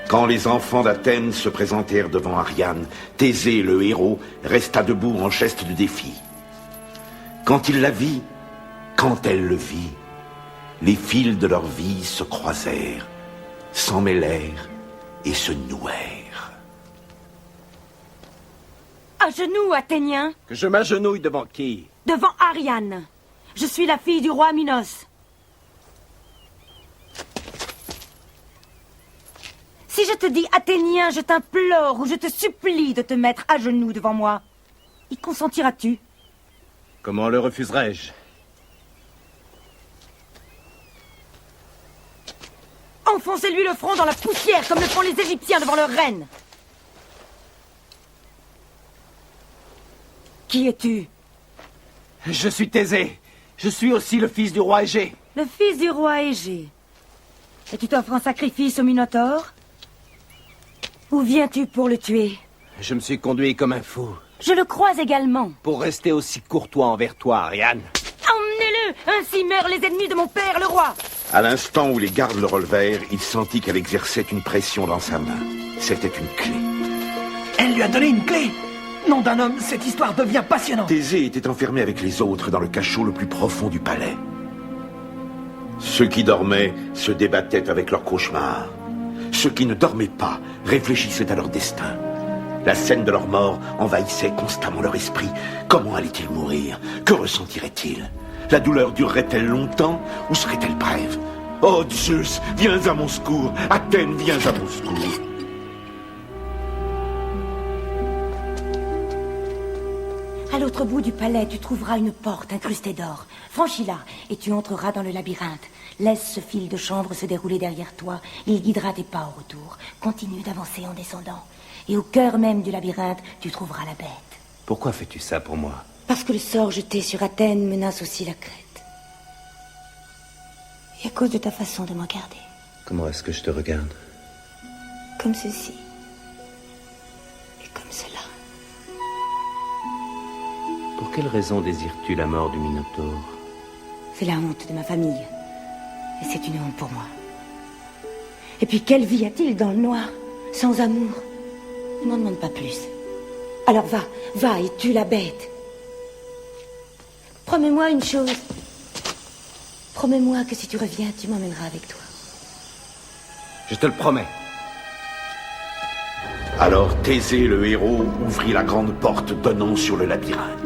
Quand les enfants d'Athènes se présentèrent devant Ariane, Thésée, le héros, resta debout en geste de défi. Quand il la vit, quand elle le vit, les fils de leur vie se croisèrent, s'emmêlèrent et se nouèrent. À genoux, Athéniens. Que je m'agenouille devant qui? Devant Ariane. Je suis la fille du roi Minos. Si je te dis Athénien, je t'implore ou je te supplie de te mettre à genoux devant moi, y consentiras-tu? Comment le refuserais-je? Enfoncez-lui le front dans la poussière comme le font les Égyptiens devant leur reine. Qui es-tu? Je suis Thésée. Je suis aussi le fils du roi Égée. Le fils du roi Égée. Et tu t'offres en sacrifice au Minotaure? Ou viens-tu pour le tuer? Je me suis conduit comme un fou. Je le crois également. Pour rester aussi courtois envers toi, Ariane. Emmenez-le! Ainsi meurent les ennemis de mon père, le roi! À l'instant où les gardes le relevèrent, il sentit qu'elle exerçait une pression dans sa main. C'était une clé. Elle lui a donné une clé! Nom d'un homme, cette histoire devient passionnante. Thésée était enfermé avec les autres dans le cachot le plus profond du palais. Ceux qui dormaient se débattaient avec leurs cauchemars. Ceux qui ne dormaient pas réfléchissaient à leur destin. La scène de leur mort envahissait constamment leur esprit. Comment allaient-ils mourir? Que ressentiraient-ils? La douleur durerait-elle longtemps ou serait-elle brève? Oh Zeus, viens à mon secours! Athènes, viens à mon secours! À l'autre bout du palais, tu trouveras une porte incrustée d'or. Franchis-la et tu entreras dans le labyrinthe. Laisse ce fil de chanvre se dérouler derrière toi. Il guidera tes pas au retour. Continue d'avancer en descendant. Et au cœur même du labyrinthe, tu trouveras la bête. Pourquoi fais-tu ça pour moi? Parce que le sort jeté sur Athènes menace aussi la Crète. Et à cause de ta façon de me regarder. Comment est-ce que je te regarde? Comme ceci. Et comme cela. Pour quelle raison désires-tu la mort du Minotaure? C'est la honte de ma famille. Et c'est une honte pour moi. Et puis quelle vie a-t-il dans le noir, sans amour? Ne m'en demande pas plus. Alors va et tue la bête. Promets-moi une chose. Promets-moi que si tu reviens, tu m'emmèneras avec toi. Je te le promets. Alors Thésée, le héros, ouvrit la grande porte donnant sur le labyrinthe.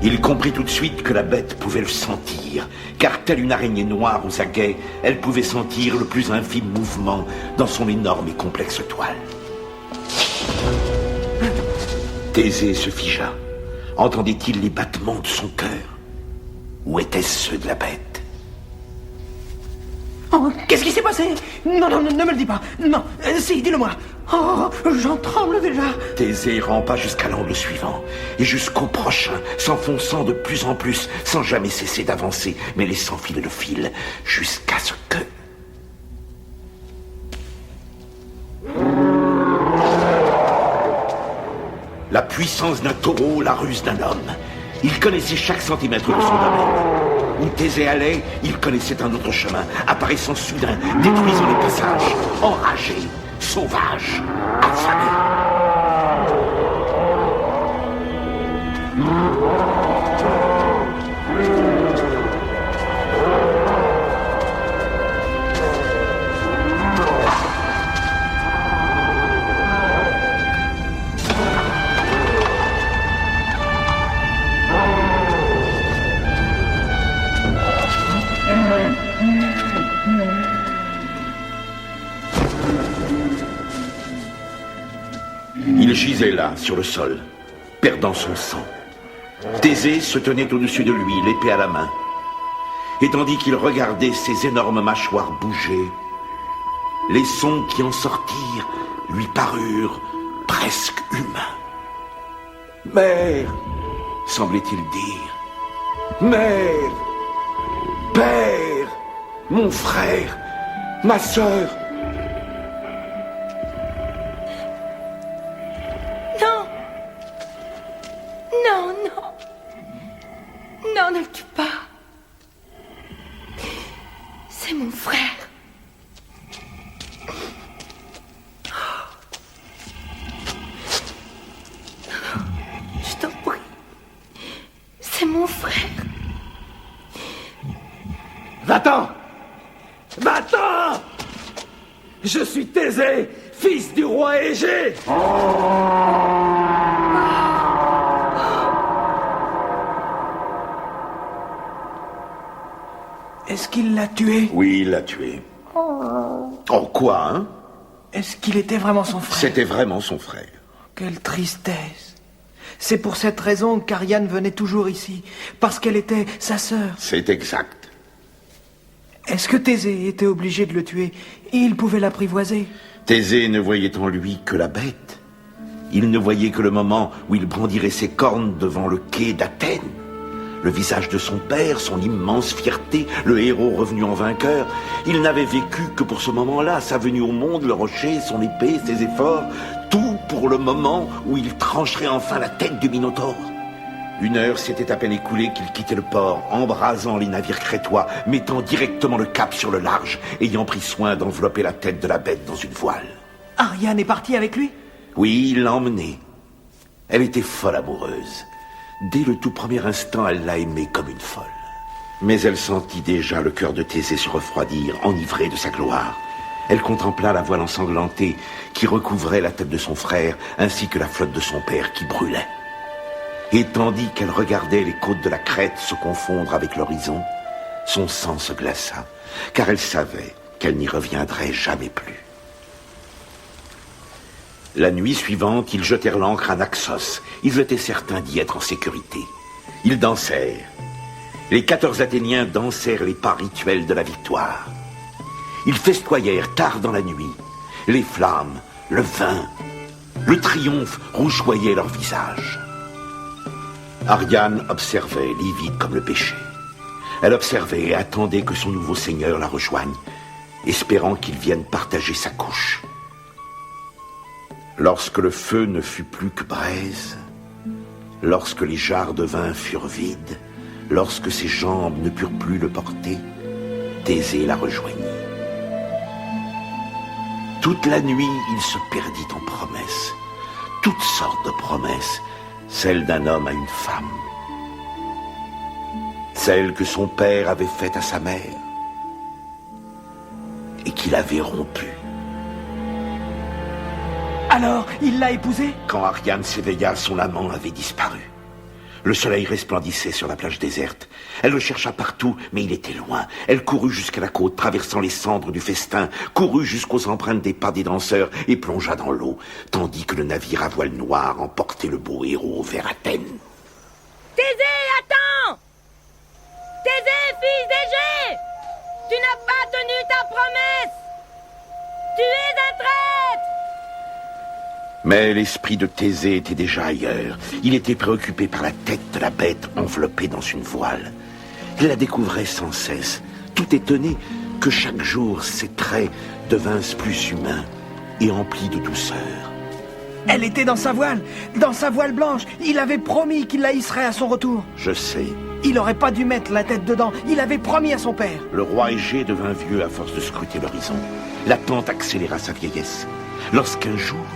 Il comprit tout de suite que la bête pouvait le sentir, car telle une araignée noire aux aguets, elle pouvait sentir le plus infime mouvement dans son énorme et complexe toile. Thésée se figea. Entendait-il les battements de son cœur? Ou étaient-ce ceux de la bête? Oh, qu'est-ce qui s'est passé? Non, ne me le dis pas. Non, si, dis-le-moi. Oh, j'en tremble déjà. Thésée rampa jusqu'à l'angle suivant, et jusqu'au prochain, s'enfonçant de plus en plus, sans jamais cesser d'avancer, mais laissant filer le fil, jusqu'à ce que... La puissance d'un taureau, la ruse d'un homme. Il connaissait chaque centimètre de son domaine. Où Thésée allait, il connaissait un autre chemin, apparaissant soudain, détruisant les passages, enragé, sauvage, affamé. Il gisait là, sur le sol, perdant son sang. Thésée se tenait au-dessus de lui, l'épée à la main. Et tandis qu'il regardait ses énormes mâchoires bouger, les sons qui en sortirent lui parurent presque humains. « Mère !» semblait-il dire. « Mère ! Père ! Mon frère ! Ma sœur !» Non, ne le tue pas. C'est mon frère. Je t'en prie. C'est mon frère. Va-t'en! Va-t'en! Je suis Thésée, fils du roi Égée! Est-ce qu'il l'a tué? Oui, il l'a tué. Oh, quoi, hein? Est-ce qu'il était vraiment son frère? C'était vraiment son frère. Quelle tristesse. C'est pour cette raison qu'Ariane venait toujours ici, parce qu'elle était sa sœur. C'est exact. Est-ce que Thésée était obligé de le tuer et il pouvait l'apprivoiser? Thésée ne voyait en lui que la bête. Il ne voyait que le moment où il brandirait ses cornes devant le quai d'Athènes. Le visage de son père, son immense fierté, le héros revenu en vainqueur. Il n'avait vécu que pour ce moment-là, sa venue au monde, le rocher, son épée, ses efforts. Tout pour le moment où il trancherait enfin la tête du Minotaure. Une heure s'était à peine écoulée qu'il quittait le port, embrasant les navires crétois, mettant directement le cap sur le large, ayant pris soin d'envelopper la tête de la bête dans une voile. Ariane est partie avec lui? Oui, il l'a emmenée. Elle était folle amoureuse. Dès le tout premier instant, elle l'a aimé comme une folle. Mais elle sentit déjà le cœur de Thésée se refroidir, enivré de sa gloire. Elle contempla la voile ensanglantée qui recouvrait la tête de son frère, ainsi que la flotte de son père qui brûlait. Et tandis qu'elle regardait les côtes de la Crète se confondre avec l'horizon, son sang se glaça, car elle savait qu'elle n'y reviendrait jamais plus. La nuit suivante, ils jetèrent l'ancre à Naxos. Ils étaient certains d'y être en sécurité. Ils dansèrent. Les 14 Athéniens dansèrent les pas rituels de la victoire. Ils festoyèrent tard dans la nuit. Les flammes, le vin, le triomphe rougeoyaient leurs visages. Ariane observait, livide comme le péché. Elle observait et attendait que son nouveau seigneur la rejoigne, espérant qu'il vienne partager sa couche. Lorsque le feu ne fut plus que braise, lorsque les jarres de vin furent vides, lorsque ses jambes ne purent plus le porter, Thésée la rejoignit. Toute la nuit, il se perdit en promesses, toutes sortes de promesses, celles d'un homme à une femme, celles que son père avait faites à sa mère et qu'il avait rompues. Alors, il l'a épousée? Quand Ariane s'éveilla, son amant avait disparu. Le soleil resplendissait sur la plage déserte. Elle le chercha partout, mais il était loin. Elle courut jusqu'à la côte, traversant les cendres du festin, courut jusqu'aux empreintes des pas des danseurs et plongea dans l'eau, tandis que le navire à voile noire emportait le beau héros vers Athènes. Thésée, attends! Thésée, fils d'Égée! Tu n'as pas tenu ta promesse! Tu es un traître! Mais l'esprit de Thésée était déjà ailleurs. Il était préoccupé par la tête de la bête enveloppée dans une voile. Il la découvrait sans cesse, tout étonné que chaque jour ses traits devinssent plus humains et emplis de douceur. Elle était dans sa voile blanche. Il avait promis qu'il la hisserait à son retour. Je sais. Il n'aurait pas dû mettre la tête dedans. Il avait promis à son père. Le roi Égée devint vieux à force de scruter l'horizon. L'attente accéléra sa vieillesse. Lorsqu'un jour,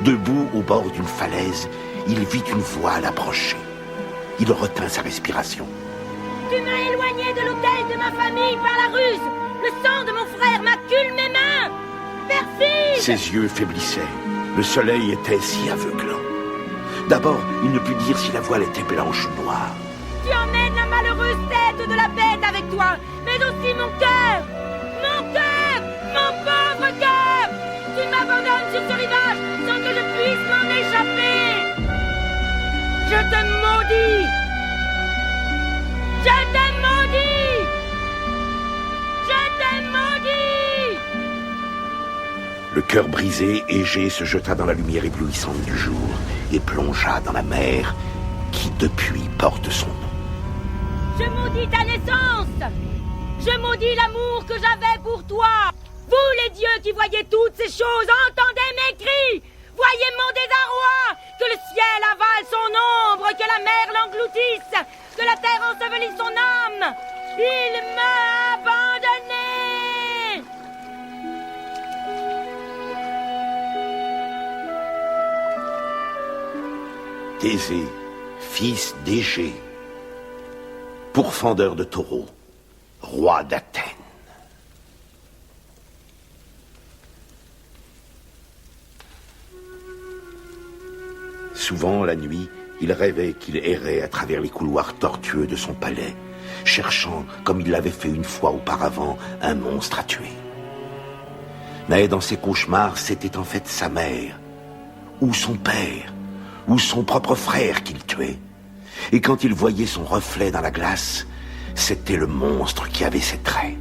debout au bord d'une falaise, il vit une voile approcher. Il retint sa respiration. Tu m'as éloigné de l'hôtel de ma famille par la ruse. Le sang de mon frère macule mes mains. Perfide! Ses yeux faiblissaient. Le soleil était si aveuglant. D'abord, il ne put dire si la voile était blanche ou noire. Tu emmènes la malheureuse tête de la bête avec toi, mais aussi mon cœur. Mon cœur! Mon pauvre cœur! Tu m'abandonnes sur ce rivage sans que je puisse m'en échapper. Je te maudis. Je te maudis. Je te maudis. Le cœur brisé, Égée se jeta dans la lumière éblouissante du jour et plongea dans la mer qui depuis porte son nom. Je maudis ta naissance. Je maudis l'amour que j'avais pour toi. Vous les dieux qui voyez toutes ces choses, entendez mes cris. Voyez mon désarroi! Que le ciel avale son ombre, que la mer l'engloutisse, que la terre ensevelisse son âme! Il m'a abandonné! Thésée, fils d'Égée, pourfendeur de taureaux, roi d'Athènes. Souvent, la nuit, il rêvait qu'il errait à travers les couloirs tortueux de son palais, cherchant, comme il l'avait fait une fois auparavant, un monstre à tuer. Mais dans ses cauchemars, c'était en fait sa mère, ou son père, ou son propre frère qu'il tuait. Et quand il voyait son reflet dans la glace, c'était le monstre qui avait ses traits.